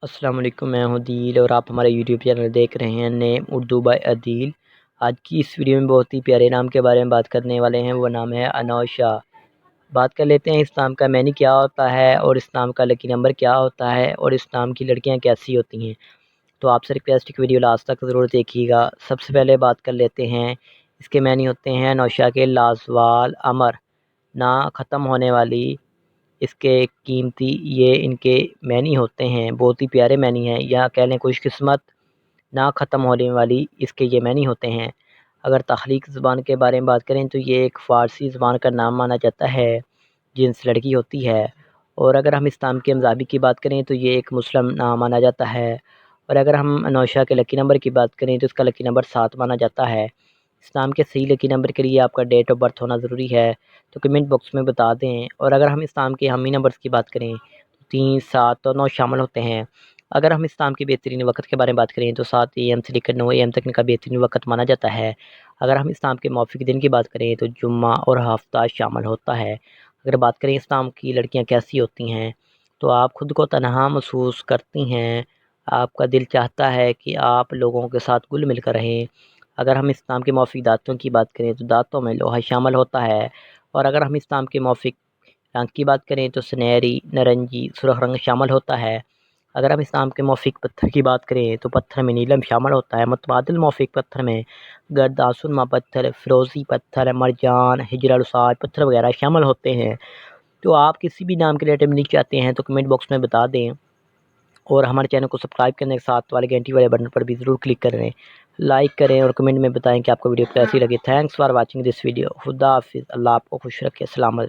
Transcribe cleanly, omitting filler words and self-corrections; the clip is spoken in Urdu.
السلام علیکم، میں ہوں دل اور آپ ہمارے یوٹیوب چینل دیکھ رہے ہیں نیم اردو بائی عدیل۔ آج کی اس ویڈیو میں بہت ہی پیارے نام کے بارے میں بات کرنے والے ہیں، وہ نام ہے انوشا۔ بات کر لیتے ہیں اس نام کا معنی کیا ہوتا ہے اور اس نام کا لکی نمبر کیا ہوتا ہے اور اس نام کی لڑکیاں کیسی ہوتی ہیں۔ تو آپ سے ریکویسٹ کی ویڈیو لاسٹ تک ضرور دیکھیے گا۔ سب سے پہلے بات کر لیتے ہیں اس کے معنی ہوتے ہیں انوشا کے لازوال امر، نہ ختم ہونے والی، اس کے قیمتی، یہ ان کے معنی ہوتے ہیں، بہت ہی پیارے معنی ہیں، یا کہہ لیں خوش قسمت، نہ ختم ہونے والی، اس کے یہ معنی ہوتے ہیں۔ اگر تخلیق زبان کے بارے میں بات کریں تو یہ ایک فارسی زبان کا نام مانا جاتا ہے جنس لڑکی ہوتی ہے، اور اگر ہم اس نام کے مذابی کی بات کریں تو یہ ایک مسلم نام مانا جاتا ہے، اور اگر ہم انوشا کے لکی نمبر کی بات کریں تو اس کا لکی نمبر 7 مانا جاتا ہے۔ اس نام کے صحیح لکی نمبر کے لیے آپ کا ڈیٹ آف برتھ ہونا ضروری ہے، تو کمنٹ باکس میں بتا دیں۔ اور اگر ہم اس نام کے ہمی نمبرز کی بات کریں تو 3، 7 اور 9 شامل ہوتے ہیں۔ اگر ہم اس نام کے بہترین وقت کے بارے میں بات کریں تو 7 AM سے لے کر 9 AM تک ان کا بہترین وقت مانا جاتا ہے۔ اگر ہم اس نام کے موافق دن کی بات کریں تو جمعہ اور ہفتہ شامل ہوتا ہے۔ اگر بات کریں اس نام کی لڑکیاں کیسی ہوتی ہیں تو آپ خود کو تنہا محسوس کرتی ہیں، آپ کا دل چاہتا ہے کہ آپ لوگوں کے ساتھ گل مل کر رہیں۔ اگر ہم اس نام کے موافق دانتوں کی بات کریں تو دانتوں میں لوہا شامل ہوتا ہے، اور اگر ہم اس نام کے موافق رنگ کی بات کریں تو سنہری، نارنجی، سرخ رنگ شامل ہوتا ہے۔ اگر ہم اس نام کے موافق پتھر کی بات کریں تو پتھر میں نیلم شامل ہوتا ہے۔ متبادل موافق پتھر میں گرد آسنما پتھر، فیروزی پتھر، مرجان، ہجر الاساد پتھر وغیرہ شامل ہوتے ہیں۔ تو آپ کسی بھی نام کے ریلیٹڈ نہیں چاہتے ہیں تو کمنٹ باکس میں بتا دیں، اور ہمارے چینل کو سبسکرائب کرنے کے ساتھ والے گھنٹی والے بٹن پر بھی ضرور کلک کریں، لائک کریں اور کمنٹ میں بتائیں کہ آپ کو ویڈیو کیسی لگی۔ Thanks for watching this video. خدا حافظ، اللہ آپ کو خوش رکھے۔ السلام علیکم۔